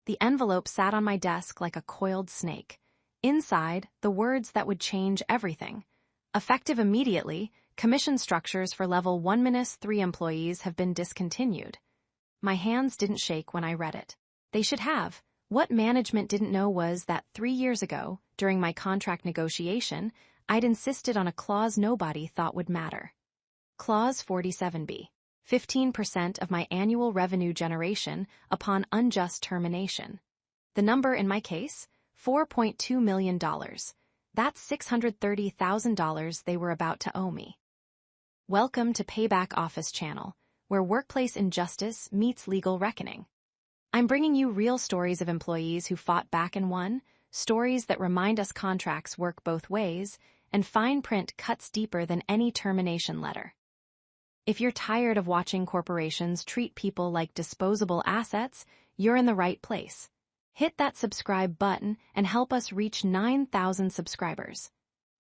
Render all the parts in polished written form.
The envelope sat on my desk like a coiled snake. Inside, the words that would change everything. Effective immediately, commission structures for level 1-3 employees have been discontinued. My hands didn't shake when I read it. They should have. What management didn't know was that 3 years ago, during my contract negotiation, I'd insisted on a clause nobody thought would matter. Clause 47B. 15% of my annual revenue generation upon unjust termination. The number in my case? $4.2 million. That's $630,000 they were about to owe me. Welcome to Payback Office Channel, where workplace injustice meets legal reckoning. I'm bringing you real stories of employees who fought back and won, stories that remind us contracts work both ways, and fine print cuts deeper than any termination letter. If you're tired of watching corporations treat people like disposable assets, you're in the right place. Hit that subscribe button and help us reach 9,000 subscribers.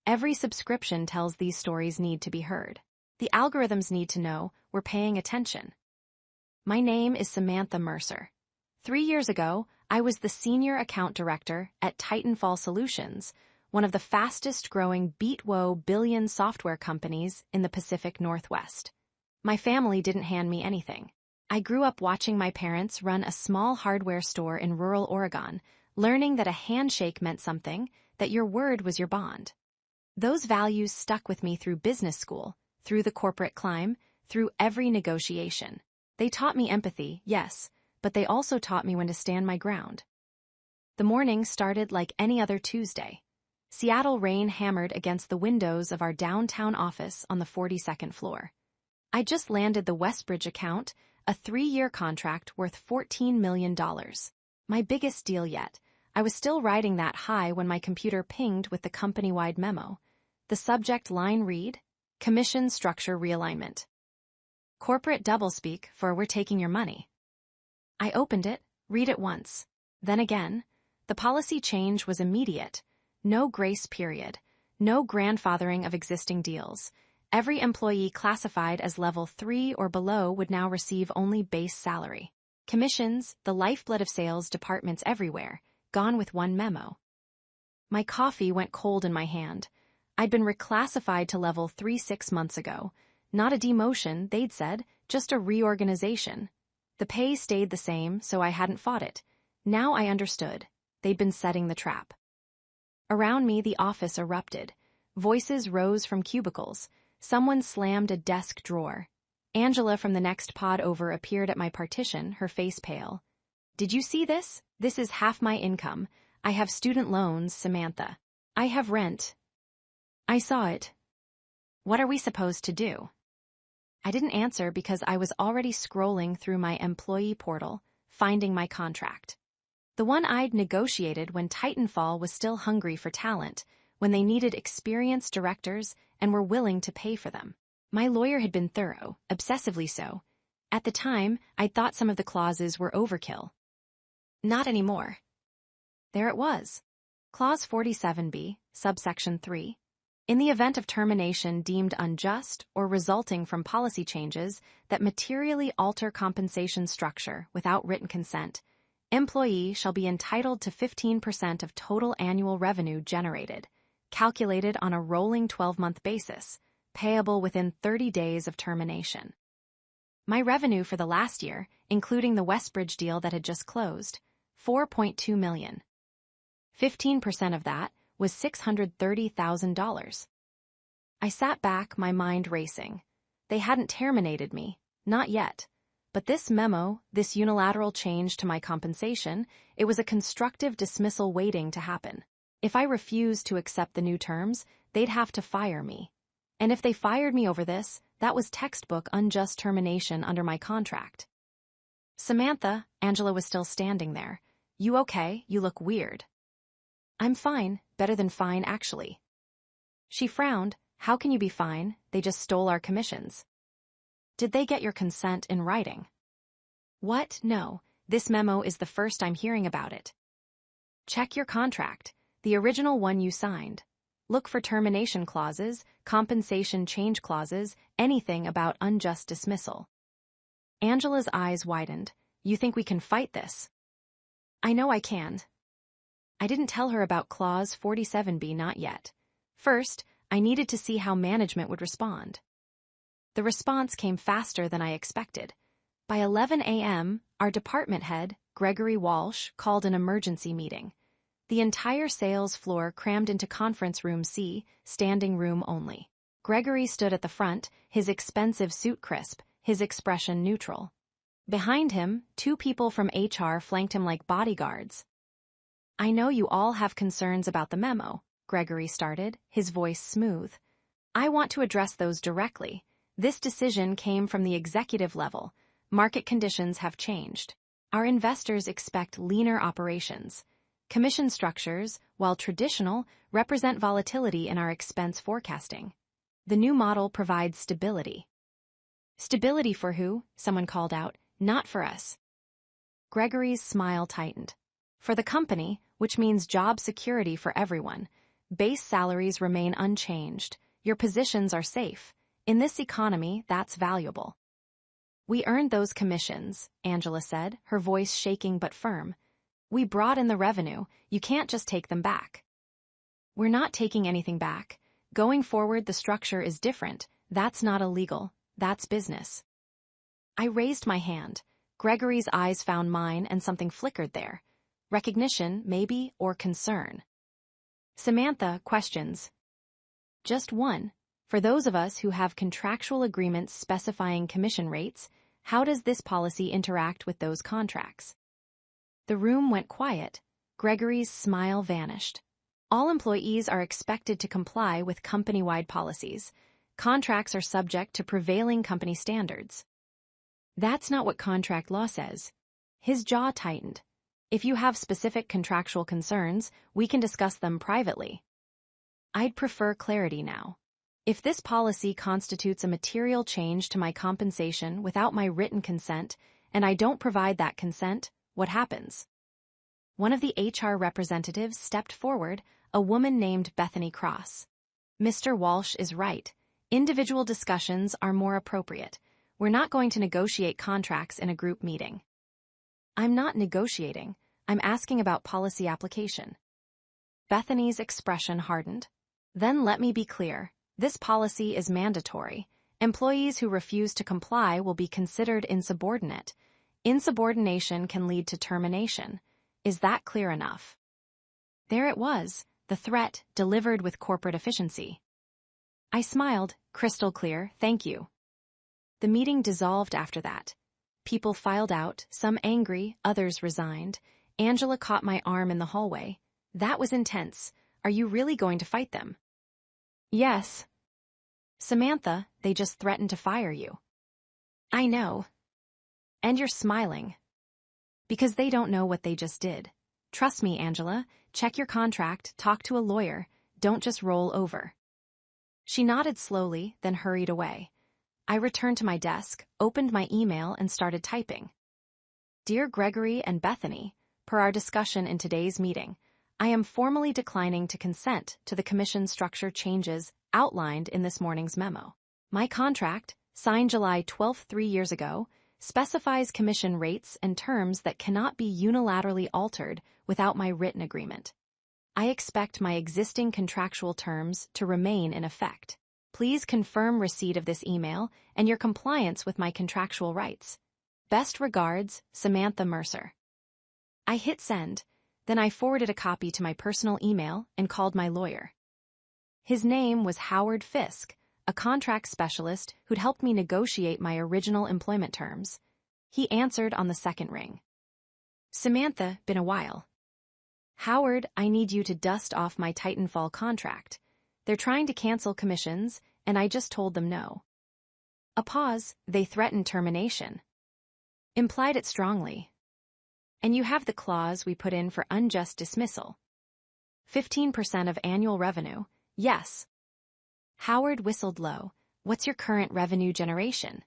Every subscription tells these stories need to be heard. The algorithms need to know we're paying attention. My name is Samantha Mercer. 3 years ago, I was the Senior Account Director at Titanfall Solutions, one of the fastest-growing beat-woe billion software companies in the Pacific Northwest. My family didn't hand me anything. I grew up watching my parents run a small hardware store in rural Oregon, learning that a handshake meant something, that your word was your bond. Those values stuck with me through business school, through the corporate climb, through every negotiation. They taught me empathy, yes, but they also taught me when to stand my ground. The morning started like any other Tuesday. Seattle rain hammered against the windows of our downtown office on the 42nd floor. I just landed the Westbridge account, a 3-year contract worth $14 million. My biggest deal yet. I was still riding that high when my computer pinged with the company-wide memo. The subject line read, Commission Structure Realignment. Corporate doublespeak for we're taking your money. I opened it, read it once. Then again. The policy change was immediate. No grace period. No grandfathering of existing deals. Every employee classified as level 3 or below would now receive only base salary. Commissions, the lifeblood of sales departments everywhere, gone with one memo. My coffee went cold in my hand. I'd been reclassified to level 3 6 months ago. Not a demotion, they'd said, just a reorganization. The pay stayed the same, so I hadn't fought it. Now I understood. They'd been setting the trap. Around me, the office erupted. Voices rose from cubicles. Someone slammed a desk drawer. Angela from the next pod over appeared at my partition, her face pale. Did you see this? This is half my income. I have student loans, Samantha. I have rent. I saw it. What are we supposed to do? I didn't answer because I was already scrolling through my employee portal, finding my contract. The one I'd negotiated when Titanfall was still hungry for talent, when they needed experienced directors and were willing to pay for them. My lawyer had been thorough, obsessively so. At the time, I'd thought some of the clauses were overkill. Not anymore. There it was. Clause 47B, subsection 3. In the event of termination deemed unjust or resulting from policy changes that materially alter compensation structure without written consent, employee shall be entitled to 15% of total annual revenue generated, calculated on a rolling 12-month basis, payable within 30 days of termination. My revenue for the last year, including the Westbridge deal that had just closed, $4.2 million. 15% of that was $630,000. I sat back, my mind racing. They hadn't terminated me, not yet. But this memo, this unilateral change to my compensation, it was a constructive dismissal waiting to happen. If I refused to accept the new terms, they'd have to fire me. And if they fired me over this, that was textbook unjust termination under my contract. Samantha, Angela was still standing there. You okay? You look weird. I'm fine, better than fine actually. She frowned. How can you be fine? They just stole our commissions. Did they get your consent in writing? What? No, this memo is the first I'm hearing about it. Check your contract, the original one you signed. Look for termination clauses, compensation change clauses, anything about unjust dismissal. Angela's eyes widened. You think we can fight this? I know I can. I didn't tell her about Clause 47B, not yet. First, I needed to see how management would respond. The response came faster than I expected. By 11 a.m., our department head, Gregory Walsh, called an emergency meeting. The entire sales floor crammed into conference room C, standing room only. Gregory stood at the front, his expensive suit crisp, his expression neutral. Behind him, 2 people from HR flanked him like bodyguards. I know you all have concerns about the memo, Gregory started, his voice smooth. I want to address those directly. This decision came from the executive level. Market conditions have changed. Our investors expect leaner operations. Commission structures, while traditional, represent volatility in our expense forecasting. The new model provides stability. Stability for who? Someone called out. Not for us. Gregory's smile tightened. For the company, which means job security for everyone. Base salaries remain unchanged. Your positions are safe. In this economy, that's valuable. We earned those commissions, Angela said, her voice shaking but firm. We brought in the revenue. You can't just take them back. We're not taking anything back. Going forward, the structure is different. That's not illegal. That's business. I raised my hand. Gregory's eyes found mine and something flickered there. Recognition, maybe, or concern. Samantha, questions. Just one. For those of us who have contractual agreements specifying commission rates, how does this policy interact with those contracts? The room went quiet. Gregory's smile vanished. All employees are expected to comply with company-wide policies. Contracts are subject to prevailing company standards. That's not what contract law says. His jaw tightened. If you have specific contractual concerns, we can discuss them privately. I'd prefer clarity now. If this policy constitutes a material change to my compensation without my written consent, and I don't provide that consent, what happens? One of the HR representatives stepped forward, a woman named Bethany Cross. Mr. Walsh is right. Individual discussions are more appropriate. We're not going to negotiate contracts in a group meeting. I'm not negotiating. I'm asking about policy application. Bethany's expression hardened. Then let me be clear. This policy is mandatory. Employees who refuse to comply will be considered insubordinate. Insubordination can lead to termination. Is that clear enough? There it was, the threat delivered with corporate efficiency. I smiled, crystal clear, thank you. The meeting dissolved after that. People filed out, some angry, others resigned. Angela caught my arm in the hallway. That was intense. Are you really going to fight them? Yes. Samantha, they just threatened to fire you. I know. And you're smiling. Because they don't know what they just did. Trust me, Angela. Check your contract, talk to a lawyer. Don't just roll over. She nodded slowly, then hurried away. I returned to my desk, opened my email, and started typing. Dear Gregory and Bethany, per our discussion in today's meeting, I am formally declining to consent to the commission structure changes outlined in this morning's memo. My contract, signed July 12, 3 years ago, specifies commission rates and terms that cannot be unilaterally altered without my written agreement. I expect my existing contractual terms to remain in effect. Please confirm receipt of this email and your compliance with my contractual rights. Best regards, Samantha Mercer. I hit send, then I forwarded a copy to my personal email and called my lawyer. His name was Howard Fisk, a contract specialist who'd helped me negotiate my original employment terms. He answered on the second ring. Samantha, been a while. Howard, I need you to dust off my Titanfall contract. They're trying to cancel commissions, and I just told them no. A pause, they threatened termination. Implied it strongly. And you have the clause we put in for unjust dismissal. 15% of annual revenue, yes. Howard whistled low. What's your current revenue generation?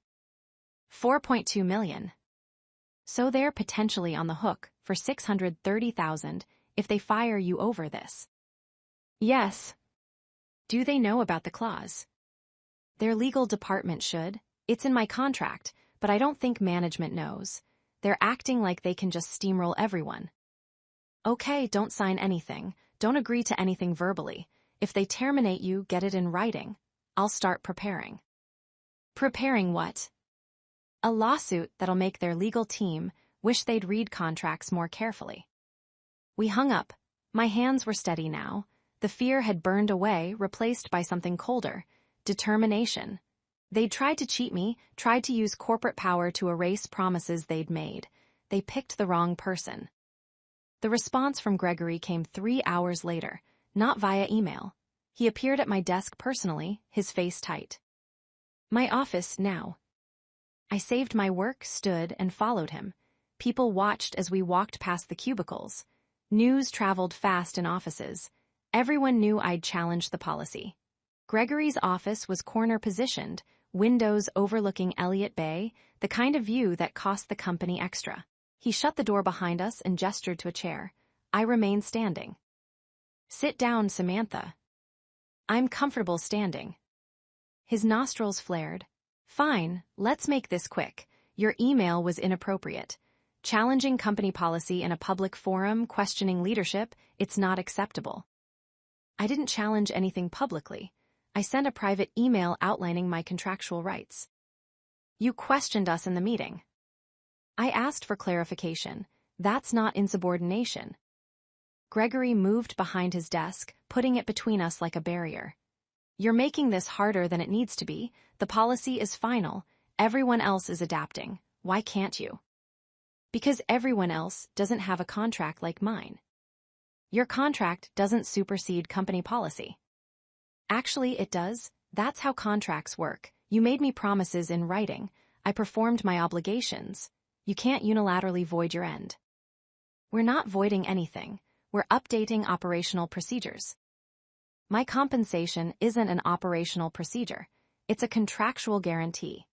4.2 million. So they're potentially on the hook for $630,000 if they fire you over this. Yes. Do they know about the clause? Their legal department should. It's in my contract, but I don't think management knows. They're acting like they can just steamroll everyone. Okay, don't sign anything. Don't agree to anything verbally. If they terminate you, get it in writing. I'll start preparing. Preparing what? A lawsuit that'll make their legal team wish they'd read contracts more carefully. We hung up. My hands were steady now. The fear had burned away, replaced by something colder. Determination. They'd tried to cheat me, tried to use corporate power to erase promises they'd made. They picked the wrong person. The response from Gregory came 3 hours later, not via email. He appeared at my desk personally, his face tight. My office now. I saved my work, stood, and followed him. People watched as we walked past the cubicles. News traveled fast in offices. Everyone knew I'd challenged the policy. Gregory's office was corner-positioned, windows overlooking Elliott Bay, the kind of view that cost the company extra. He shut the door behind us and gestured to a chair. I remained standing. Sit down, Samantha. I'm comfortable standing. His nostrils flared. Fine, let's make this quick. Your email was inappropriate. Challenging company policy in a public forum, questioning leadership, it's not acceptable. I didn't challenge anything publicly. I sent a private email outlining my contractual rights. You questioned us in the meeting. I asked for clarification. That's not insubordination. Gregory moved behind his desk, putting it between us like a barrier. You're making this harder than it needs to be. The policy is final. Everyone else is adapting. Why can't you? Because everyone else doesn't have a contract like mine. Your contract doesn't supersede company policy. Actually, it does. That's how contracts work. You made me promises in writing. I performed my obligations. You can't unilaterally void your end. We're not voiding anything. We're updating operational procedures. My compensation isn't an operational procedure. It's a contractual guarantee.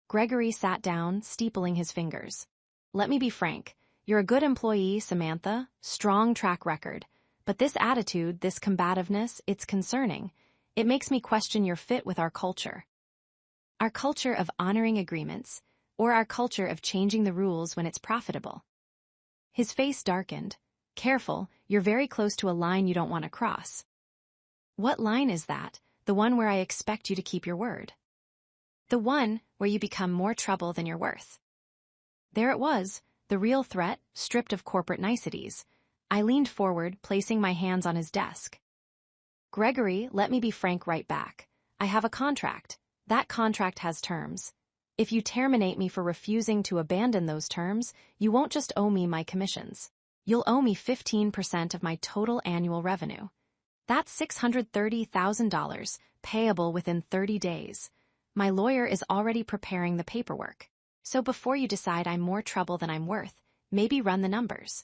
Gregory sat down, steepling his fingers. Let me be frank. You're a good employee, Samantha, strong track record. But this attitude, this combativeness, it's concerning. It makes me question your fit with our culture. Our culture of honoring agreements, or our culture of changing the rules when it's profitable. His face darkened. Careful, you're very close to a line you don't want to cross. What line is that? The one where I expect you to keep your word. The one where you become more trouble than you're worth. There it was, the real threat, stripped of corporate niceties. I leaned forward, placing my hands on his desk. Gregory, let me be frank right back. I have a contract. That contract has terms. If you terminate me for refusing to abandon those terms, you won't just owe me my commissions. You'll owe me 15% of my total annual revenue. That's $630,000, payable within 30 days. My lawyer is already preparing the paperwork. So before you decide I'm more trouble than I'm worth, maybe run the numbers.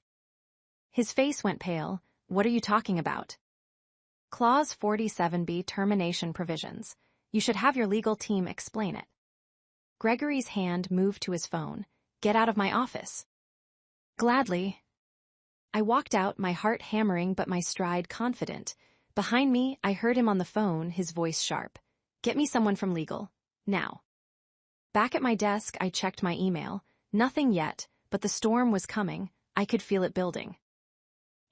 His face went pale. What are you talking about? Clause 47B termination provisions. You should have your legal team explain it. Gregory's hand moved to his phone. Get out of my office. Gladly. I walked out, my heart hammering but my stride confident. Behind me, I heard him on the phone, his voice sharp. Get me someone from legal. Now. Back at my desk, I checked my email. Nothing yet, but the storm was coming. I could feel it building.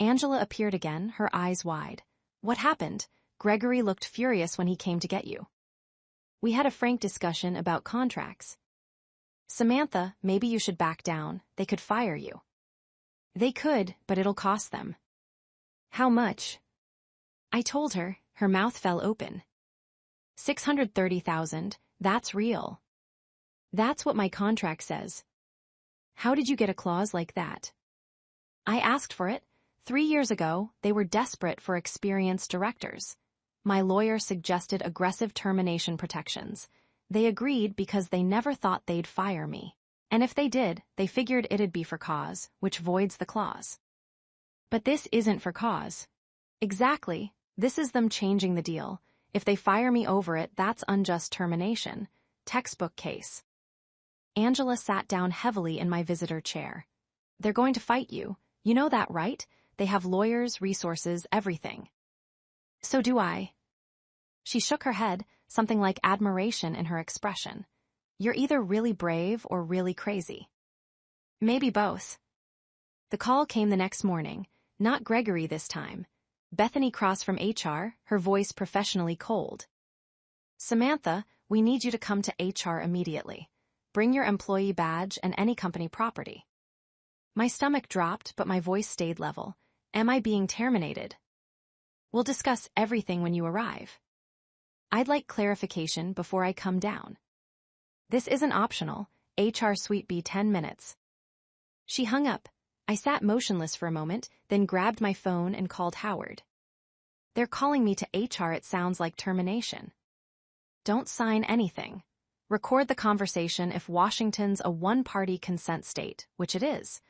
Angela appeared again, her eyes wide. What happened? Gregory looked furious when he came to get you. We had a frank discussion about contracts. Samantha, maybe you should back down. They could fire you. They could, but it'll cost them. How much? I told her. Her mouth fell open. $630,000, that's real. That's what my contract says. How did you get a clause like that? I asked for it. 3 years ago, they were desperate for experienced directors. My lawyer suggested aggressive termination protections. They agreed because they never thought they'd fire me. And if they did, they figured it'd be for cause, which voids the clause. But this isn't for cause. Exactly. This is them changing the deal. If they fire me over it, that's unjust termination. Textbook case. Angela sat down heavily in my visitor chair. They're going to fight you. You know that, right? They have lawyers, resources, everything. So do I. She shook her head, something like admiration in her expression. You're either really brave or really crazy. Maybe both. The call came the next morning. Not Gregory this time. Bethany Cross from HR, her voice professionally cold. Samantha, we need you to come to HR immediately. Bring your employee badge and any company property. My stomach dropped, but my voice stayed level. Am I being terminated? We'll discuss everything when you arrive. I'd like clarification before I come down. This isn't optional. HR Suite B 10 minutes. She hung up. I sat motionless for a moment, then grabbed my phone and called Howard. They're calling me to HR. It sounds like termination. Don't sign anything. Record the conversation if Washington's a one-party consent state, which it is.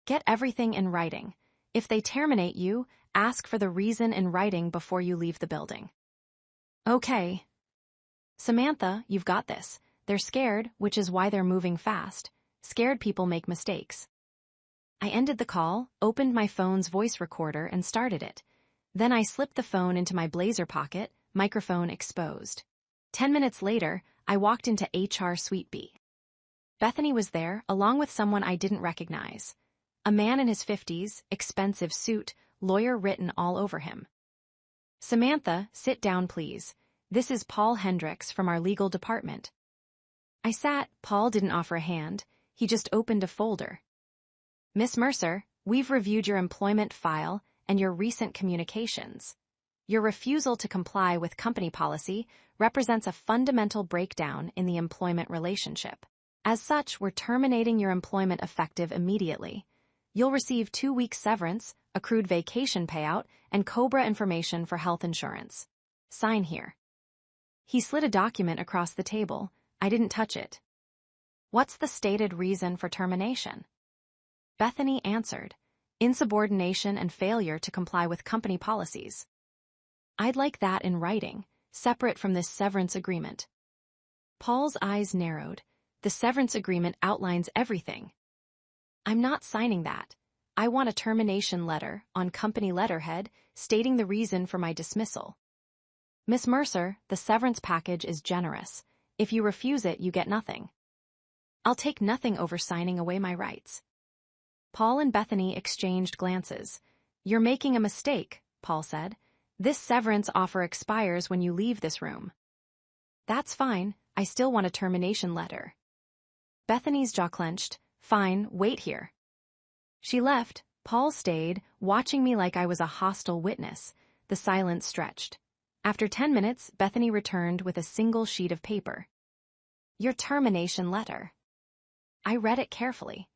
Get everything in writing. If they terminate you, ask for the reason in writing before you leave the building. Okay. Samantha, you've got this. They're scared, which is why they're moving fast. Scared people make mistakes. I ended the call, opened my phone's voice recorder, and started it. Then I slipped the phone into my blazer pocket, microphone exposed. 10 minutes later, I walked into HR Suite B. Bethany was there, along with someone I didn't recognize. A man in his 50s, expensive suit, lawyer written all over him. Samantha, sit down please. This is Paul Hendricks from our legal department. I sat. Paul didn't offer a hand. He just opened a folder. Miss Mercer, we've reviewed your employment file and your recent communications. Your refusal to comply with company policy represents a fundamental breakdown in the employment relationship. As such, we're terminating your employment effective immediately. You'll receive 2 weeks severance, accrued vacation payout, and COBRA information for health insurance. Sign here. He slid a document across the table. I didn't touch it. What's the stated reason for termination? Bethany answered, insubordination and failure to comply with company policies. I'd like that in writing, separate from this severance agreement. Paul's eyes narrowed. The severance agreement outlines everything. I'm not signing that. I want a termination letter on company letterhead stating the reason for my dismissal. Miss Mercer, the severance package is generous. If you refuse it, you get nothing. I'll take nothing over signing away my rights. Paul and Bethany exchanged glances. You're making a mistake, Paul said. This severance offer expires when you leave this room. That's fine. I still want a termination letter. Bethany's jaw clenched. Fine, wait here. She left. Paul stayed, watching me like I was a hostile witness. The silence stretched. After 10 minutes, Bethany returned with a single sheet of paper. Your termination letter. I read it carefully.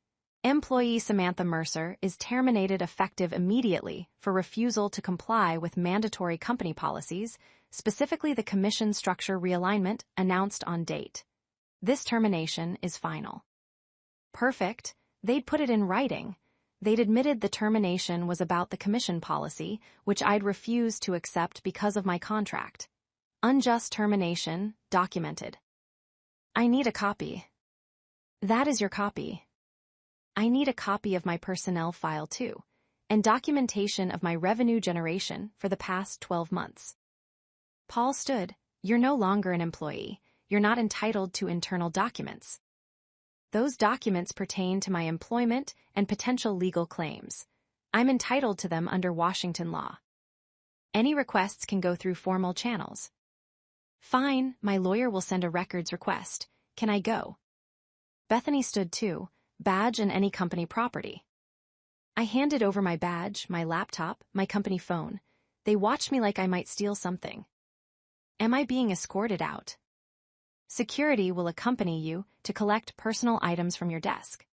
Employee Samantha Mercer is terminated effective immediately for refusal to comply with mandatory company policies, specifically the commission structure realignment announced on date. This termination is final. Perfect. They'd put it in writing. They'd admitted the termination was about the commission policy, which I'd refused to accept because of my contract. Unjust termination, documented. I need a copy. That is your copy. I need a copy of my personnel file too, and documentation of my revenue generation for the past 12 months. Paul stood. You're no longer an employee. You're not entitled to internal documents. Those documents pertain to my employment and potential legal claims. I'm entitled to them under Washington law. Any requests can go through formal channels. Fine, my lawyer will send a records request. Can I go? Bethany stood too. Badge and any company property. I handed over my badge, my laptop, my company phone. They watched me like I might steal something. Am I being escorted out? Security will accompany you to collect personal items from your desk.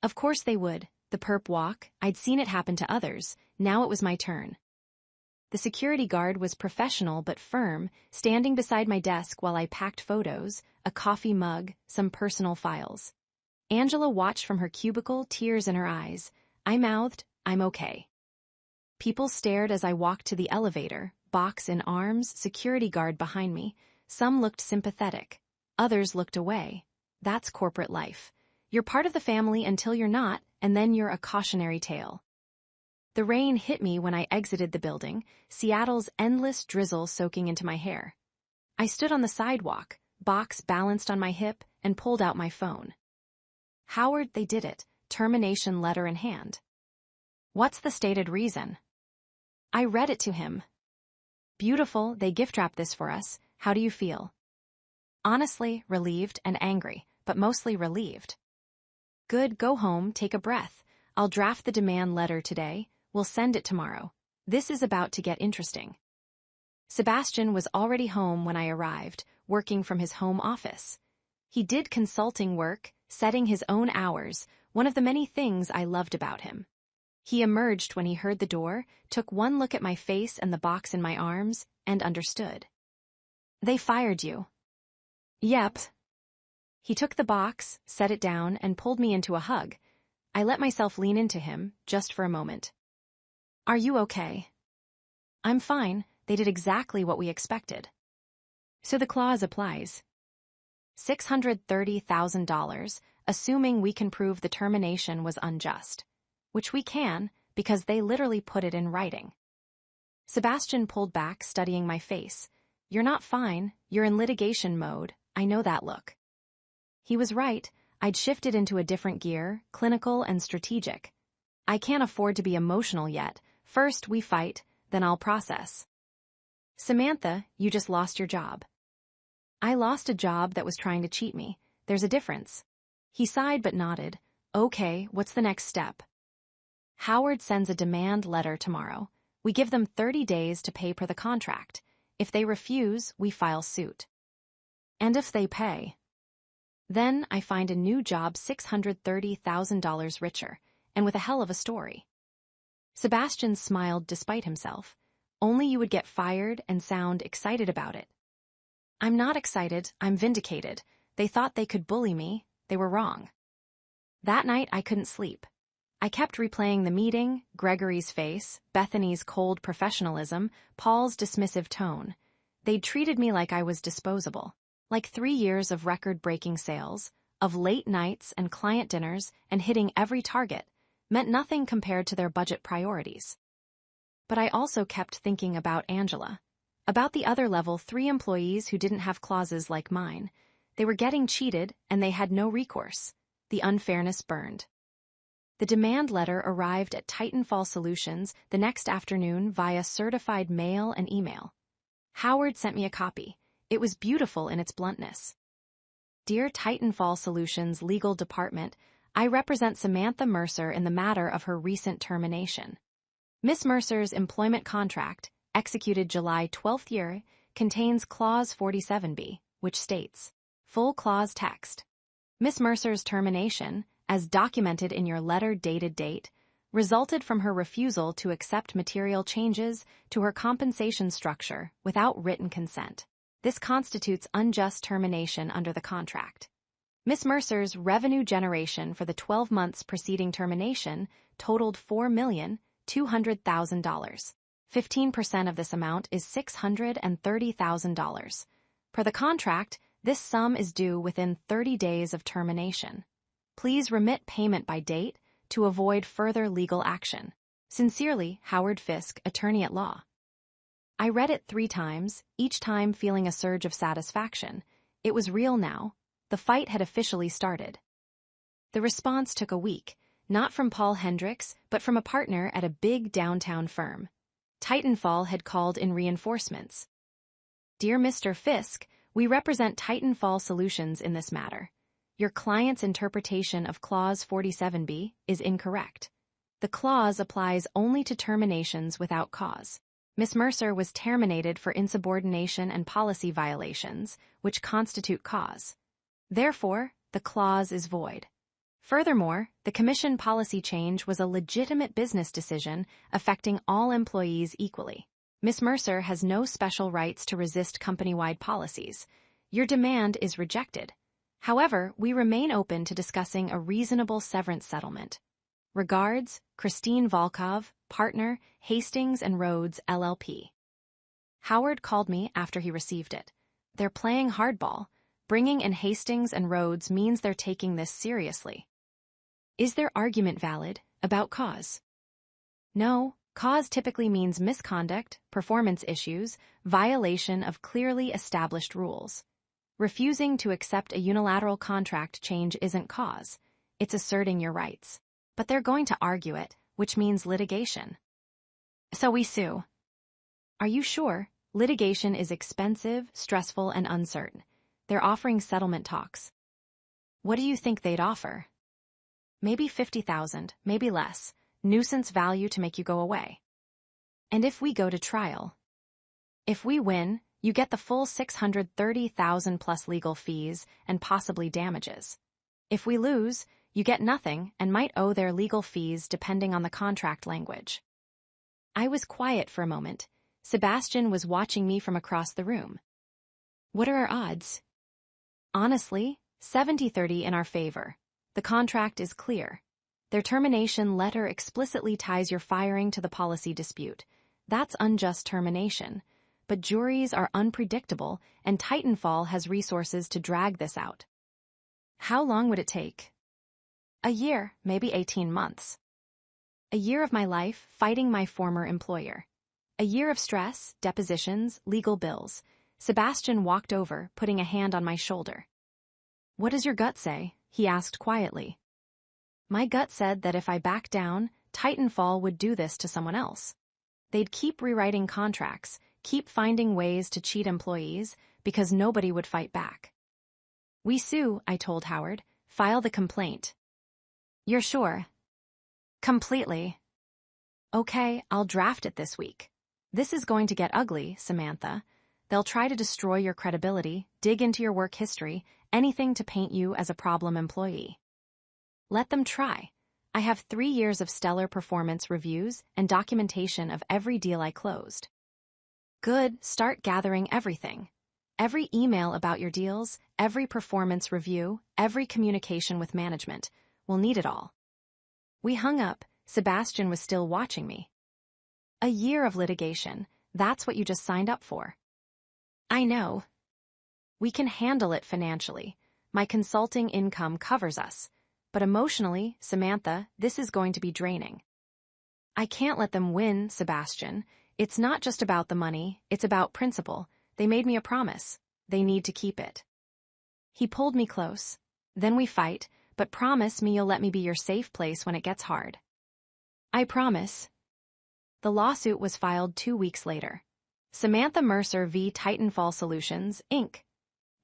Of course they would. The perp walk, I'd seen it happen to others. Now it was my turn. The security guard was professional but firm, standing beside my desk while I packed photos, a coffee mug, some personal files. Angela watched from her cubicle, tears in her eyes. I mouthed, I'm okay. People stared as I walked to the elevator, box in arms, security guard behind me. Some looked sympathetic. Others looked away. That's corporate life. You're part of the family until you're not, and then you're a cautionary tale. The rain hit me when I exited the building, Seattle's endless drizzle soaking into my hair. I stood on the sidewalk, box balanced on my hip, and pulled out my phone. Howard, they did it, termination letter in hand. What's the stated reason? I read it to him. Beautiful, they gift wrap this for us. How do you feel? Honestly, relieved and angry, but mostly relieved. Good, go home, take a breath. I'll draft the demand letter today. We'll send it tomorrow. This is about to get interesting. Sebastian was already home when I arrived, working from his home office. He did consulting work, setting his own hours, one of the many things I loved about him. He emerged when he heard the door, took one look at my face and the box in my arms, and understood. They fired you. Yep. He took the box, set it down, and pulled me into a hug. I let myself lean into him, just for a moment. Are you okay? I'm fine. They did exactly what we expected. So the clause applies. $630,000, assuming we can prove the termination was unjust. Which we can, because they literally put it in writing. Sebastian pulled back, studying my face. You're not fine, you're in litigation mode, I know that look. He was right, I'd shifted into a different gear, clinical and strategic. I can't afford to be emotional yet. First we fight, then I'll process. Samantha, you just lost your job. I lost a job that was trying to cheat me. There's a difference. He sighed but nodded. Okay, what's the next step? Howard sends a demand letter tomorrow. We give them 30 days to pay per the contract. If they refuse, we file suit. And if they pay? Then I find a new job $630,000 richer, and with a hell of a story. Sebastian smiled despite himself. Only you would get fired and sound excited about it. I'm not excited, I'm vindicated. They thought they could bully me, they were wrong. That night I couldn't sleep. I kept replaying the meeting, Gregory's face, Bethany's cold professionalism, Paul's dismissive tone. They'd treated me like I was disposable. Like 3 years of record-breaking sales, of late nights and client dinners and hitting every target, meant nothing compared to their budget priorities. But I also kept thinking about Angela. About the other level 3 employees who didn't have clauses like mine. They were getting cheated and they had no recourse. The unfairness burned. The demand letter arrived at Titanfall Solutions the next afternoon via certified mail and email. Howard sent me a copy. It was beautiful in its bluntness. Dear Titanfall Solutions Legal Department, I represent Samantha Mercer in the matter of her recent termination. Miss Mercer's employment contract, executed July 12th year, contains Clause 47B, which states, full clause text. Miss Mercer's termination, as documented in your letter dated date, resulted from her refusal to accept material changes to her compensation structure without written consent. This constitutes unjust termination under the contract. Miss Mercer's revenue generation for the 12 months preceding termination totaled $4,200,000. 15% of this amount is $630,000. Per the contract, this sum is due within 30 days of termination. Please remit payment by date to avoid further legal action. Sincerely, Howard Fisk, Attorney at Law. I read it 3 times, each time feeling a surge of satisfaction. It was real now. The fight had officially started. The response took a week, not from Paul Hendricks, but from a partner at a big downtown firm. Titanfall had called in reinforcements. Dear Mr. Fisk, we represent Titanfall Solutions in this matter. Your client's interpretation of Clause 47B is incorrect. The clause applies only to terminations without cause. Miss Mercer was terminated for insubordination and policy violations, which constitute cause. Therefore, the clause is void. Furthermore, the commission policy change was a legitimate business decision affecting all employees equally. Miss Mercer has no special rights to resist company-wide policies. Your demand is rejected. However, we remain open to discussing a reasonable severance settlement. Regards, Christine Volkov, partner, Hastings and Rhodes, LLP. Howard called me after he received it. They're playing hardball. Bringing in Hastings and Rhodes means they're taking this seriously. Is their argument valid about cause? No, cause typically means misconduct, performance issues, violation of clearly established rules. Refusing to accept a unilateral contract change isn't cause. It's asserting your rights. But they're going to argue it, which means litigation. So we sue. Are you sure? Litigation is expensive, stressful, and uncertain. They're offering settlement talks. What do you think they'd offer? Maybe 50,000, maybe less. Nuisance value to make you go away. And if we go to trial? If we win, you get the full 630,000 plus legal fees and possibly damages. If we lose, you get nothing and might owe their legal fees depending on the contract language. I was quiet for a moment. Sebastian was watching me from across the room. What are our odds? Honestly, 70-30 in our favor. The contract is clear. Their termination letter explicitly ties your firing to the policy dispute. That's unjust termination. But juries are unpredictable, and Titanfall has resources to drag this out. How long would it take? A year, maybe 18 months. A year of my life fighting my former employer. A year of stress, depositions, legal bills. Sebastian walked over, putting a hand on my shoulder. What does your gut say? He asked quietly. My gut said that if I backed down, Titanfall would do this to someone else. They'd keep rewriting contracts, keep finding ways to cheat employees, because nobody would fight back. We sue, I told Howard. File the complaint. You're sure? Completely. Okay, I'll draft it this week. This is going to get ugly, Samantha. They'll try to destroy your credibility, dig into your work history, anything to paint you as a problem employee. Let them try. I have 3 years of stellar performance reviews and documentation of every deal I closed. Good, start gathering everything. Every email about your deals, every performance review, every communication with management. We'll need it all. We hung up. Sebastian was still watching me. A year of litigation, that's what you just signed up for. I know. We can handle it financially. My consulting income covers us. But emotionally, Samantha, this is going to be draining. I can't let them win, Sebastian. It's not just about the money, it's about principle. They made me a promise. They need to keep it. He pulled me close. Then we fight, but promise me you'll let me be your safe place when it gets hard. I promise. The lawsuit was filed 2 weeks later. Samantha Mercer v. Titanfall Solutions, Inc.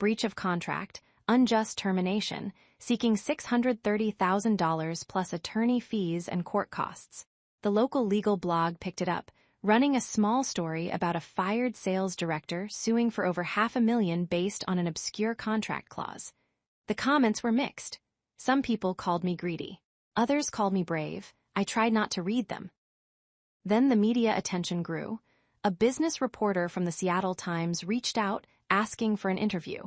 Breach of contract, unjust termination, seeking $630,000 plus attorney fees and court costs. The local legal blog picked it up, running a small story about a fired sales director suing for over $500,000 based on an obscure contract clause. The comments were mixed. Some people called me greedy. Others called me brave. I tried not to read them. Then the media attention grew. A business reporter from the Seattle Times reached out, asking for an interview.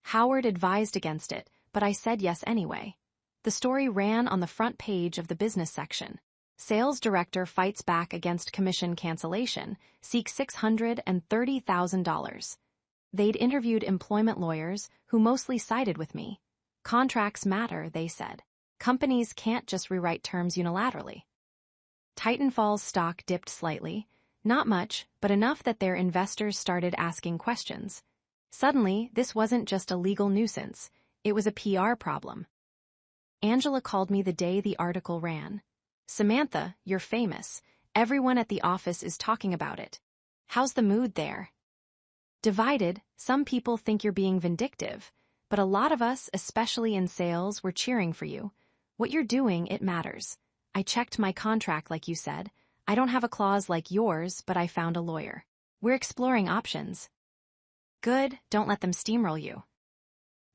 Howard advised against it, but I said yes anyway. The story ran on the front page of the business section. Sales director fights back against commission cancellation, seeks $630,000. They'd interviewed employment lawyers, who mostly sided with me. Contracts matter, they said. Companies can't just rewrite terms unilaterally. Titanfall's stock dipped slightly. Not much, but enough that their investors started asking questions. Suddenly, this wasn't just a legal nuisance. It was a PR problem. Angela called me the day the article ran. Samantha, you're famous. Everyone at the office is talking about it. How's the mood there? Divided. Some people think you're being vindictive, but a lot of us, especially in sales, were cheering for you. What you're doing, it matters. I checked my contract like you said. I don't have a clause like yours, but I found a lawyer. We're exploring options. Good, don't let them steamroll you.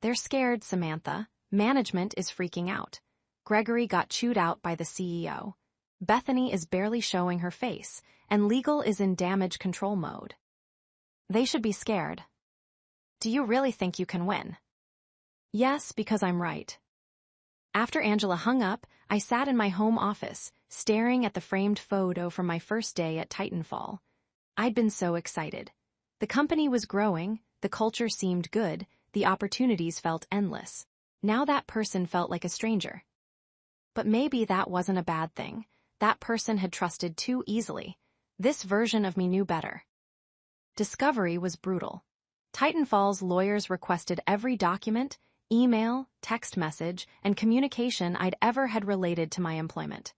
They're scared, Samantha. Management is freaking out. Gregory got chewed out by the CEO. Bethany is barely showing her face, and legal is in damage control mode. They should be scared. Do you really think you can win? Yes, because I'm right. After Angela hung up, I sat in my home office, staring at the framed photo from my first day at Titanfall. I'd been so excited. The company was growing, the culture seemed good, the opportunities felt endless. Now that person felt like a stranger. But maybe that wasn't a bad thing. That person had trusted too easily. This version of me knew better. Discovery was brutal. Titanfall's lawyers requested every document, email, text message, and communication I'd ever had related to my employment.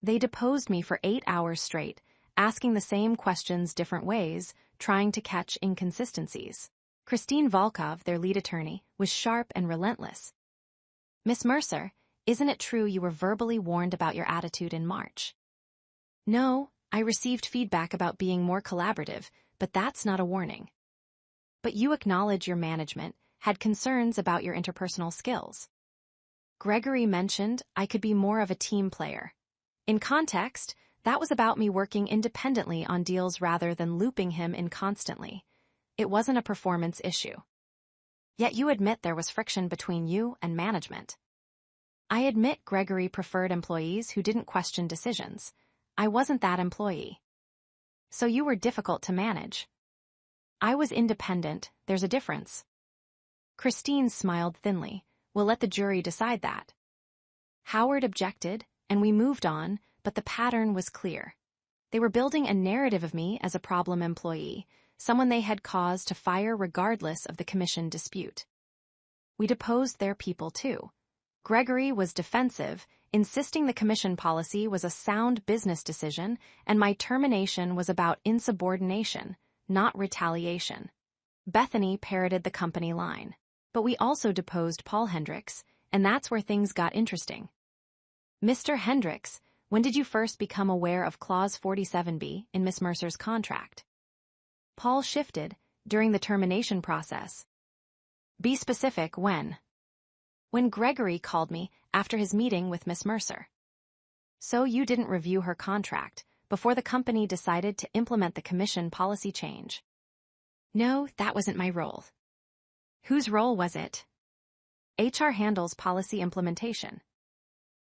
They deposed me for 8 hours straight, asking the same questions different ways, trying to catch inconsistencies. Christine Volkov, their lead attorney, was sharp and relentless. "Miss Mercer, isn't it true you were verbally warned about your attitude in March?" "No, I received feedback about being more collaborative, but that's not a warning." "But you acknowledge your management had concerns about your interpersonal skills." "Gregory mentioned I could be more of a team player. In context, that was about me working independently on deals rather than looping him in constantly. It wasn't a performance issue." "Yet you admit there was friction between you and management." "I admit Gregory preferred employees who didn't question decisions. I wasn't that employee." "So you were difficult to manage." "I was independent, there's a difference." Christine smiled thinly. "We'll let the jury decide that." Howard objected, and we moved on, but the pattern was clear. They were building a narrative of me as a problem employee, someone they had cause to fire regardless of the commission dispute. We deposed their people too. Gregory was defensive, insisting the commission policy was a sound business decision, and my termination was about insubordination, not retaliation. Bethany parroted the company line. But we also deposed Paul Hendricks, and that's where things got interesting. "Mr. Hendricks, when did you first become aware of Clause 47B in Miss Mercer's contract?" Paul shifted, "During the termination process." "Be specific, when?" "When Gregory called me after his meeting with Miss Mercer." "So you didn't review her contract before the company decided to implement the commission policy change?" "No, that wasn't my role." "Whose role was it?" "HR handles policy implementation."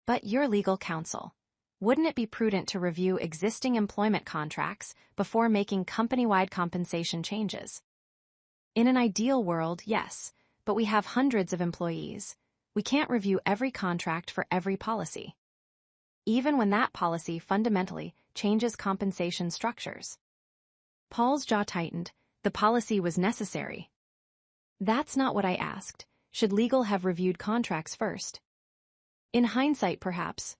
"But you're legal counsel. Wouldn't it be prudent to review existing employment contracts before making company-wide compensation changes?" "In an ideal world, yes, but we have hundreds of employees. We can't review every contract for every policy. Even when that policy fundamentally changes compensation structures." Paul's jaw tightened. "The policy was necessary." "That's not what I asked. Should legal have reviewed contracts first?" "In hindsight, perhaps."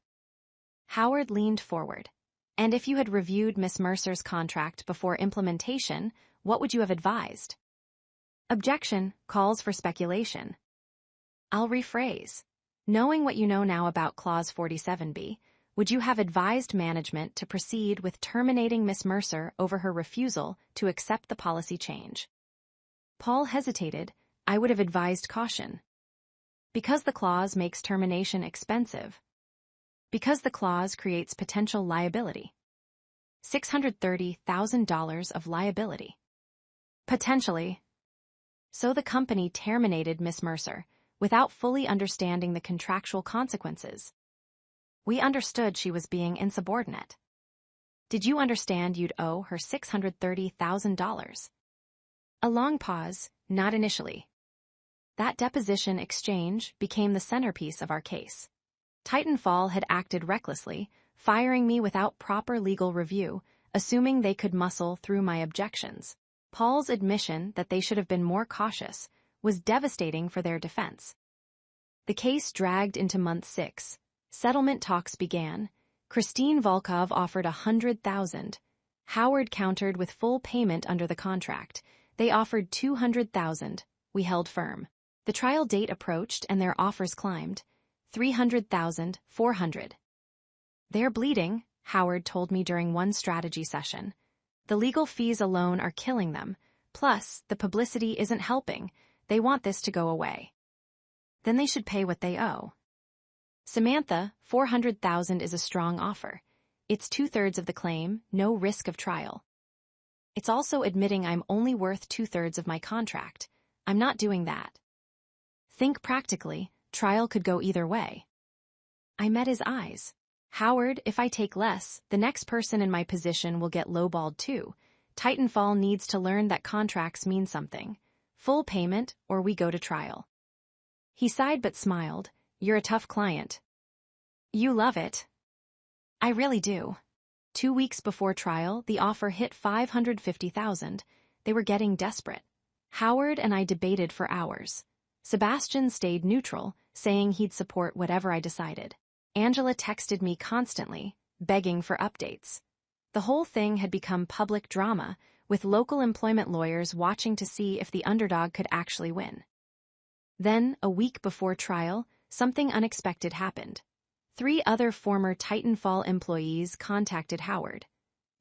Howard leaned forward. "And if you had reviewed Miss Mercer's contract before implementation, what would you have advised?" "Objection calls for speculation." "I'll rephrase. Knowing what you know now about Clause 47B, would you have advised management to proceed with terminating Miss Mercer over her refusal to accept the policy change?" Paul hesitated. "I would have advised caution." "Because the clause makes termination expensive." "Because the clause creates potential liability." $630,000 of liability. Potentially. So the company terminated Miss Mercer without fully understanding the contractual consequences. "We understood she was being insubordinate." "Did you understand you'd owe her $630,000? A long pause. "Not initially." That deposition exchange became the centerpiece of our case. Titanfall had acted recklessly, firing me without proper legal review, assuming they could muscle through my objections. Paul's admission that they should have been more cautious was devastating for their defense. The case dragged into month 6. Settlement talks began. Christine Volkov offered $100,000. Howard countered with full payment under the contract. They offered $200,000. We held firm. The trial date approached and their offers climbed. $300,000, $400,000. "They're bleeding," Howard told me during one strategy session. "The legal fees alone are killing them. Plus, the publicity isn't helping. They want this to go away." "Then they should pay what they owe." "Samantha, $400,000 is a strong offer. It's 2/3 of the claim, no risk of trial. It's also admitting I'm only worth 2/3 of my contract. I'm not doing that." "Think practically. Trial could go either way." I met his eyes. "Howard, if I take less, the next person in my position will get lowballed too. Titanfall needs to learn that contracts mean something. Full payment, or we go to trial." He sighed but smiled. "You're a tough client." "You love it." "I really do." 2 weeks before trial, the offer hit $550,000. They were getting desperate. Howard and I debated for hours. Sebastian stayed neutral, saying he'd support whatever I decided. Angela texted me constantly. begging for updates. The whole thing had become public drama, with local employment lawyers watching to see if the underdog could actually win. Then, a week before trial, something unexpected happened. 3 other former Titanfall employees contacted Howard.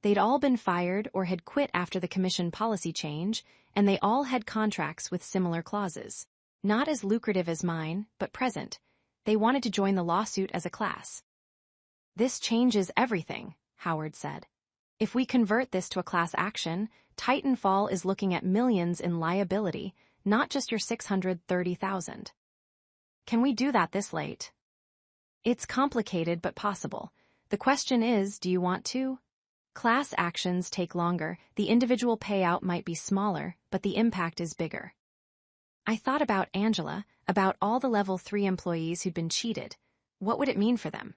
They'd all been fired or had quit after the commission policy change, and they all had contracts with similar clauses. Not as lucrative as mine, but present. They wanted to join the lawsuit as a class. "This changes everything," Howard said. "If we convert this to a class action, Titanfall is looking at millions in liability, not just your $630,000. Can we do that this late?" "It's complicated but possible. The question is, do you want to?" Class actions take longer, the individual payout might be smaller, but the impact is bigger. I thought about Angela, about all the level 3 employees who'd been cheated. What would it mean for them?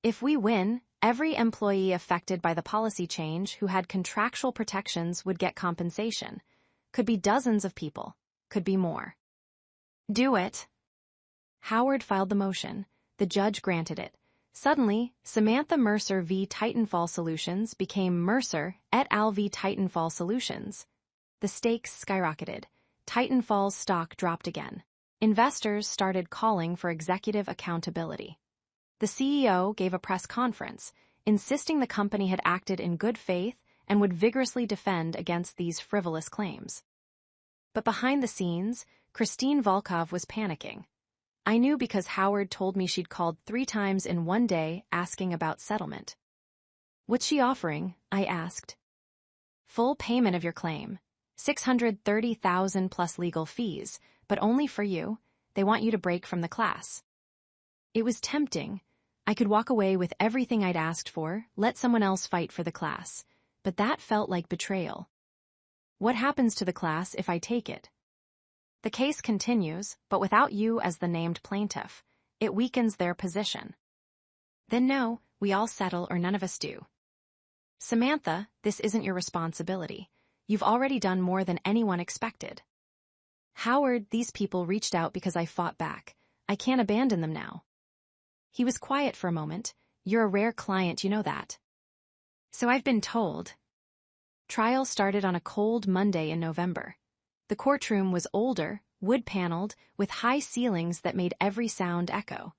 If we win, every employee affected by the policy change who had contractual protections would get compensation. Could be dozens of people, could be more. "Do it." Howard filed the motion. The judge granted it. Suddenly, Samantha Mercer v. Titanfall Solutions became Mercer et al. V. Titanfall Solutions. The stakes skyrocketed. Titanfall's stock dropped again. Investors started calling for executive accountability. The CEO gave a press conference, insisting the company had acted in good faith and would vigorously defend against these frivolous claims. But behind the scenes, Christine Volkov was panicking. I knew because Howard told me she'd called 3 times in one day asking about settlement. "What's she offering?" I asked. "Full payment of your claim. $630,000 plus legal fees, but only for you. They want you to break from the class." It was tempting. I could walk away with everything I'd asked for, let someone else fight for the class, but that felt like betrayal. "What happens to the class if I take it?" "The case continues, but without you as the named plaintiff. It weakens their position." "Then no, we all settle or none of us do." "Samantha, this isn't your responsibility. You've already done more than anyone expected." "Howard, these people reached out because I fought back. I can't abandon them now." He was quiet for a moment. "You're a rare client, you know that." "So I've been told." Trial started on a cold Monday in November. The courtroom was older, wood-paneled, with high ceilings that made every sound echo.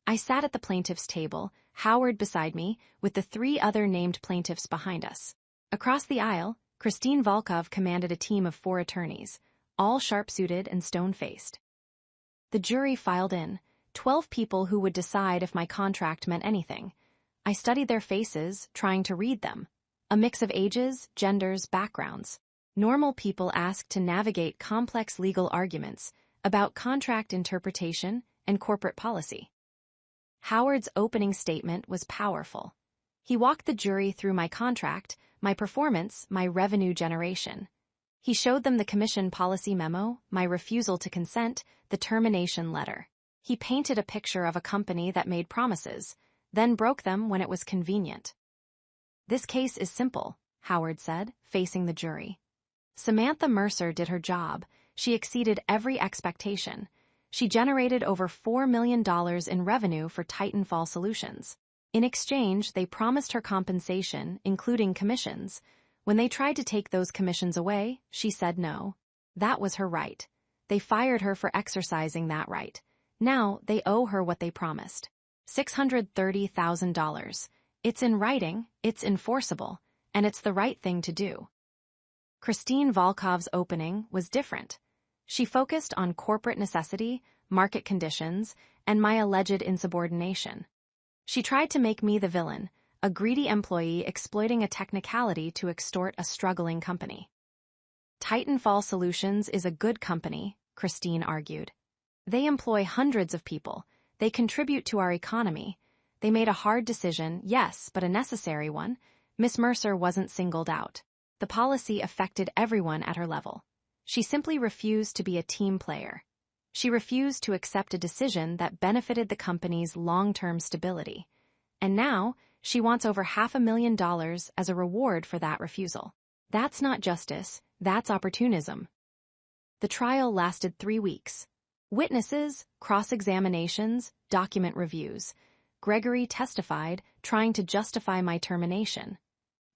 I sat at the plaintiff's table, Howard beside me, with the 3 other named plaintiffs behind us. Across the aisle, Christine Volkov commanded a team of 4 attorneys, all sharp-suited and stone-faced. The jury filed in, 12 people who would decide if my contract meant anything. I studied their faces, trying to read them. A mix of ages, genders, backgrounds. Normal people asked to navigate complex legal arguments about contract interpretation and corporate policy. Howard's opening statement was powerful. He walked the jury through my contract, my performance, my revenue generation. He showed them the commission policy memo, my refusal to consent, the termination letter. He painted a picture of a company that made promises, then broke them when it was convenient. "This case is simple," Howard said, facing the jury. "Samantha Mercer did her job. She exceeded every expectation. She generated over $4 million in revenue for Titanfall Solutions. In exchange, they promised her compensation, including commissions. When they tried to take those commissions away, she said no. That was her right. They fired her for exercising that right. Now, they owe her what they promised. $630,000. It's in writing, it's enforceable, and it's the right thing to do." Christine Volkov's opening was different. She focused on corporate necessity, market conditions, and my alleged insubordination. She tried to make me the villain, a greedy employee exploiting a technicality to extort a struggling company. "Titanfall Solutions is a good company," Christine argued. "They employ hundreds of people. They contribute to our economy. They made a hard decision, yes, but a necessary one. Miss Mercer wasn't singled out. The policy affected everyone at her level. She simply refused to be a team player. She refused to accept a decision that benefited the company's long-term stability. And now, she wants over $500,000 as a reward for that refusal. That's not justice, that's opportunism." The trial lasted 3 weeks. Witnesses, cross-examinations, document reviews. Gregory testified, trying to justify my termination.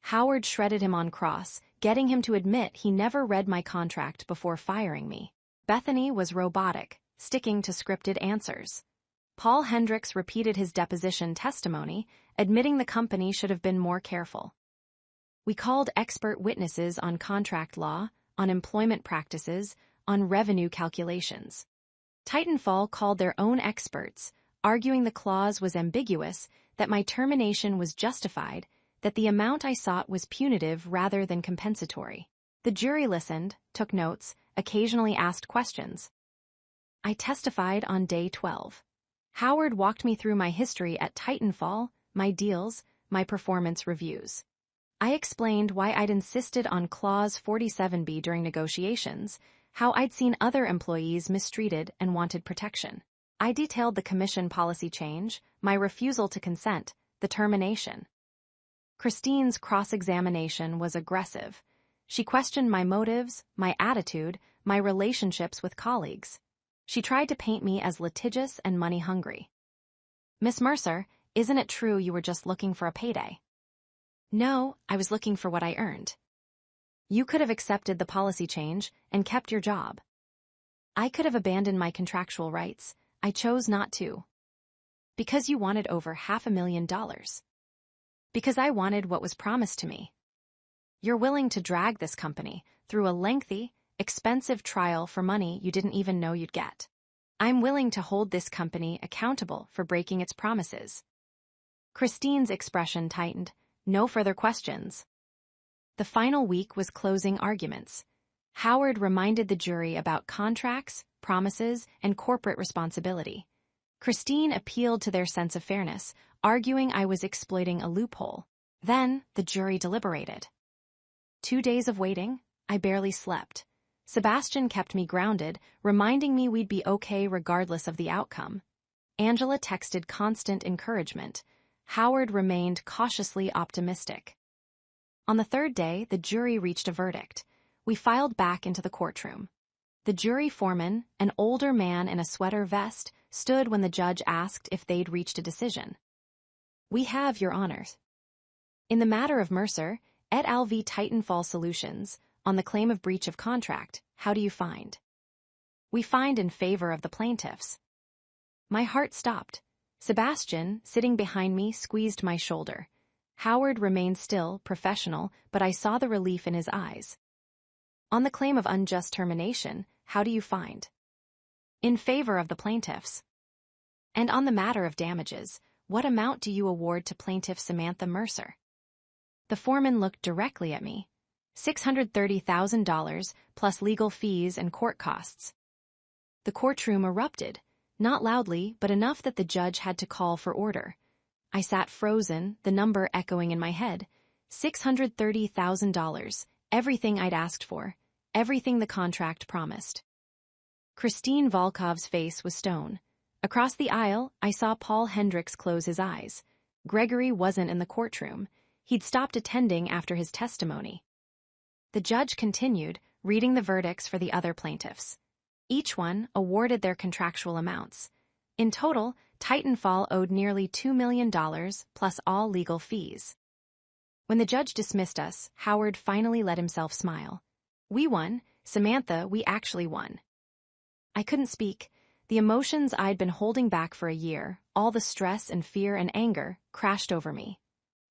Howard shredded him on cross, getting him to admit he never read my contract before firing me. Bethany was robotic, sticking to scripted answers. Paul Hendricks repeated his deposition testimony, admitting the company should have been more careful. We called expert witnesses on contract law, on employment practices, on revenue calculations. Titanfall called their own experts, arguing the clause was ambiguous, that my termination was justified, that the amount I sought was punitive rather than compensatory. The jury listened, took notes, occasionally asked questions. I testified on day 12. Howard walked me through my history at Titanfall, my deals, my performance reviews. I explained why I'd insisted on Clause 47B during negotiations, how I'd seen other employees mistreated and wanted protection. I detailed the commission policy change, my refusal to consent, the termination. Christine's cross-examination was aggressive. She questioned my motives, my attitude, my relationships with colleagues. She tried to paint me as litigious and money-hungry. "Miss Mercer, isn't it true you were just looking for a payday?" "No, I was looking for what I earned." "You could have accepted the policy change and kept your job." "I could have abandoned my contractual rights. I chose not to." "Because you wanted over $500,000. "Because I wanted what was promised to me." "You're willing to drag this company through a lengthy, expensive trial for money you didn't even know you'd get." "I'm willing to hold this company accountable for breaking its promises." Christine's expression tightened. No further questions. The final week was closing arguments. Howard reminded the jury about contracts, promises, and corporate responsibility. Christine appealed to their sense of fairness, arguing I was exploiting a loophole. Then the jury deliberated. 2 days of waiting, I barely slept. Sebastian kept me grounded, reminding me we'd be okay regardless of the outcome. Angela texted constant encouragement. Howard remained cautiously optimistic. On the third day, the jury reached a verdict. We filed back into the courtroom. The jury foreman, an older man in a sweater vest, stood when the judge asked if they'd reached a decision. "We have, Your Honors. In the matter of Mercer, et al. V. Titanfall Solutions, on the claim of breach of contract, how do you find?" "We find in favor of the plaintiffs." My heart stopped. Sebastian, sitting behind me, squeezed my shoulder. Howard remained still, professional, but I saw the relief in his eyes. "On the claim of unjust termination, how do you find?" "In favor of the plaintiffs." "And on the matter of damages, what amount do you award to plaintiff Samantha Mercer?" The foreman looked directly at me. $630,000 plus legal fees and court costs. The courtroom erupted, not loudly, but enough that the judge had to call for order. I sat frozen, the number echoing in my head. $630,000, everything I'd asked for, everything the contract promised. Christine Volkov's face was stone. Across the aisle, I saw Paul Hendricks close his eyes. Gregory wasn't in the courtroom. He'd stopped attending after his testimony. The judge continued, reading the verdicts for the other plaintiffs. Each one awarded their contractual amounts. In total, Titanfall owed nearly $2 million plus all legal fees. When the judge dismissed us, Howard finally let himself smile. "We won. Samantha, we actually won." I couldn't speak. The emotions I'd been holding back for a year, all the stress and fear and anger, crashed over me.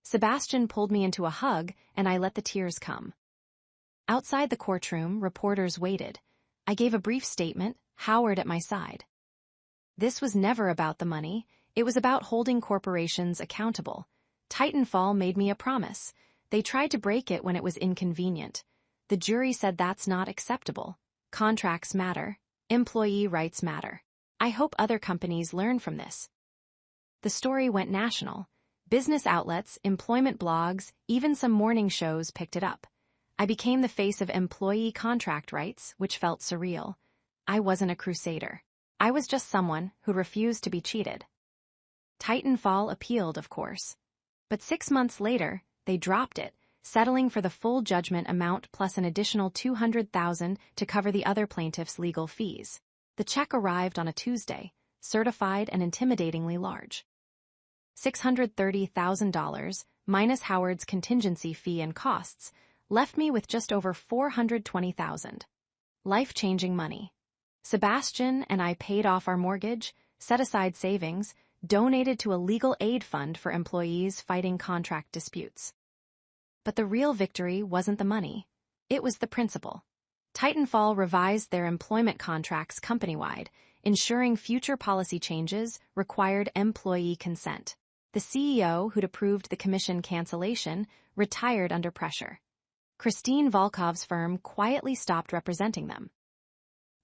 Sebastian pulled me into a hug, and I let the tears come. Outside the courtroom, reporters waited. I gave a brief statement, Howard at my side. This was never about the money. It was about holding corporations accountable. Titanfall made me a promise. They tried to break it when it was inconvenient. The jury said that's not acceptable. Contracts matter. Employee rights matter. I hope other companies learn from this. The story went national. Business outlets, employment blogs, even some morning shows picked it up. I became the face of employee contract rights, which felt surreal. I wasn't a crusader. I was just someone who refused to be cheated. Titanfall appealed, of course. But 6 months later, they dropped it, settling for the full judgment amount plus an additional $200,000 to cover the other plaintiffs' legal fees. The check arrived on a Tuesday, certified and intimidatingly large. $630,000, minus Howard's contingency fee and costs, left me with just over $420,000. Life-changing money. Sebastian and I paid off our mortgage, set aside savings, donated to a legal aid fund for employees fighting contract disputes. But the real victory wasn't the money. It was the principle. Titanfall revised their employment contracts company-wide, ensuring future policy changes required employee consent. The CEO, who'd approved the commission cancellation, retired under pressure. Christine Volkov's firm quietly stopped representing them.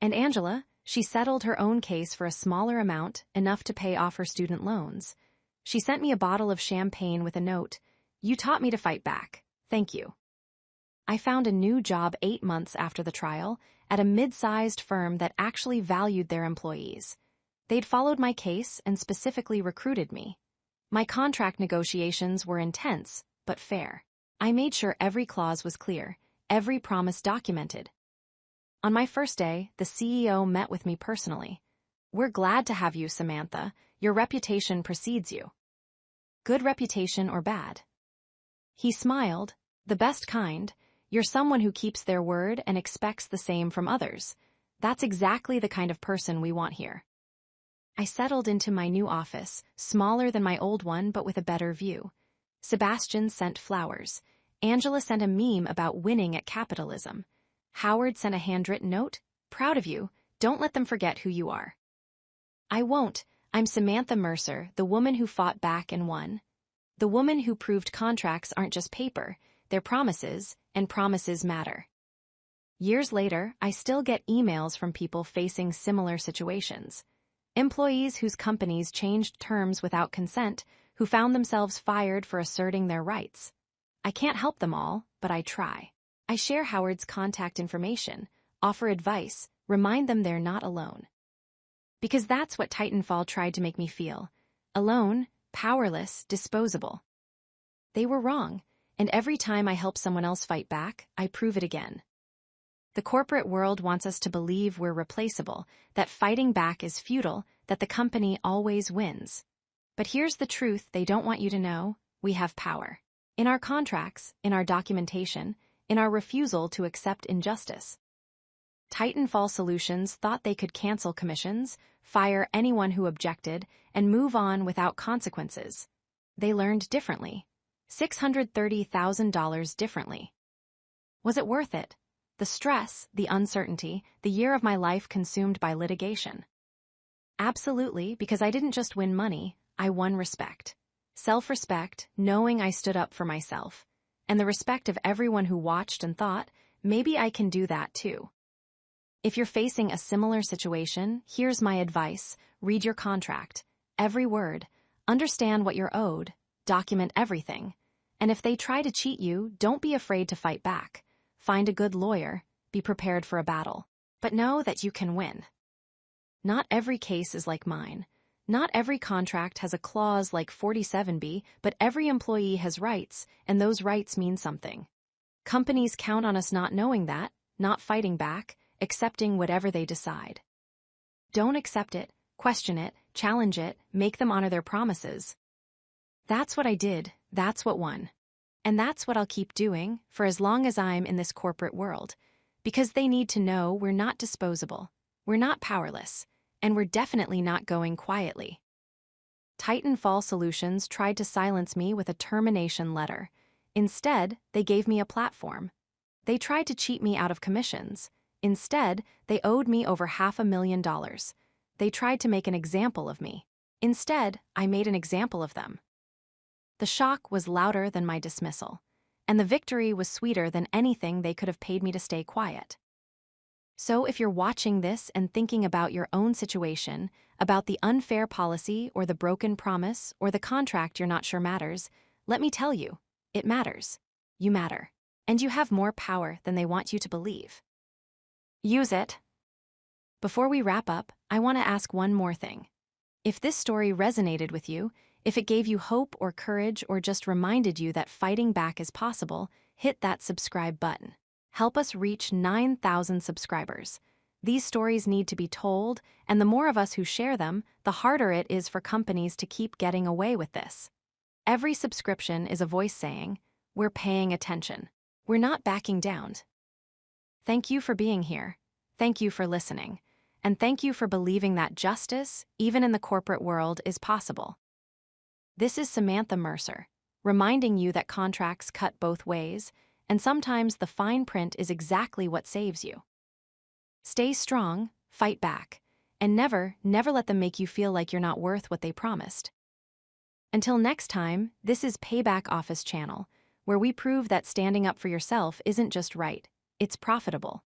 And Angela, she settled her own case for a smaller amount, enough to pay off her student loans. She sent me a bottle of champagne with a note, "You taught me to fight back. Thank you." I found a new job 8 months after the trial at a mid-sized firm that actually valued their employees. They'd followed my case and specifically recruited me. My contract negotiations were intense, but fair. I made sure every clause was clear, every promise documented. On my first day, the CEO met with me personally. "We're glad to have you, Samantha. Your reputation precedes you." Good reputation or bad? He smiled. "The best kind. You're someone who keeps their word and expects the same from others. That's exactly the kind of person we want here." I settled into my new office, smaller than my old one but with a better view. Sebastian sent flowers. Angela sent a meme about winning at capitalism. Howard sent a handwritten note, "Proud of you. Don't let them forget who you are." I won't. I'm Samantha Mercer, the woman who fought back and won. The woman who proved contracts aren't just paper, they're promises, and promises matter. Years later, I still get emails from people facing similar situations. Employees whose companies changed terms without consent, who found themselves fired for asserting their rights. I can't help them all, but I try. I share Howard's contact information, offer advice, remind them they're not alone. Because that's what Titanfall tried to make me feel. Alone, powerless, disposable. They were wrong, and every time I help someone else fight back, I prove it again. The corporate world wants us to believe we're replaceable, that fighting back is futile, that the company always wins. But here's the truth they don't want you to know: we have power. In our contracts, in our documentation, in our refusal to accept injustice. Titanfall Solutions thought they could cancel commissions, fire anyone who objected, and move on without consequences. They learned differently. $630,000 differently. Was it worth it? The stress, the uncertainty, the year of my life consumed by litigation. Absolutely, because I didn't just win money, I won respect. Self-respect, knowing I stood up for myself. And the respect of everyone who watched and thought, maybe I can do that too. If you're facing a similar situation, here's my advice: read your contract. Every word. Understand what you're owed. Document everything. And if they try to cheat you, don't be afraid to fight back. Find a good lawyer. Be prepared for a battle. But know that you can win. Not every case is like mine. Not every contract has a clause like 47B, but every employee has rights, and those rights mean something. Companies count on us not knowing that, not fighting back, accepting whatever they decide. Don't accept it, question it, challenge it, make them honor their promises. That's what I did, that's what won. And that's what I'll keep doing for as long as I'm in this corporate world, because they need to know we're not disposable, we're not powerless, and we're definitely not going quietly. Titanfall Solutions tried to silence me with a termination letter. Instead, they gave me a platform. They tried to cheat me out of commissions. Instead, they owed me over $500,000. They tried to make an example of me. Instead, I made an example of them. The shock was louder than my dismissal, and the victory was sweeter than anything they could have paid me to stay quiet. So if you're watching this and thinking about your own situation, about the unfair policy or the broken promise or the contract you're not sure matters, let me tell you, it matters. You matter. And you have more power than they want you to believe. Use it. Before we wrap up, I want to ask one more thing. If this story resonated with you, if it gave you hope or courage or just reminded you that fighting back is possible, hit that subscribe button. Help us reach 9,000 subscribers. These stories need to be told, and the more of us who share them, the harder it is for companies to keep getting away with this. Every subscription is a voice saying, "We're paying attention. We're not backing down." Thank you for being here. Thank you for listening. And thank you for believing that justice, even in the corporate world, is possible. This is Samantha Mercer, reminding you that contracts cut both ways, and sometimes the fine print is exactly what saves you. Stay strong, fight back, and never let them make you feel like you're not worth what they promised. Until next time, this is Payback Office Channel, where we prove that standing up for yourself isn't just right, it's profitable.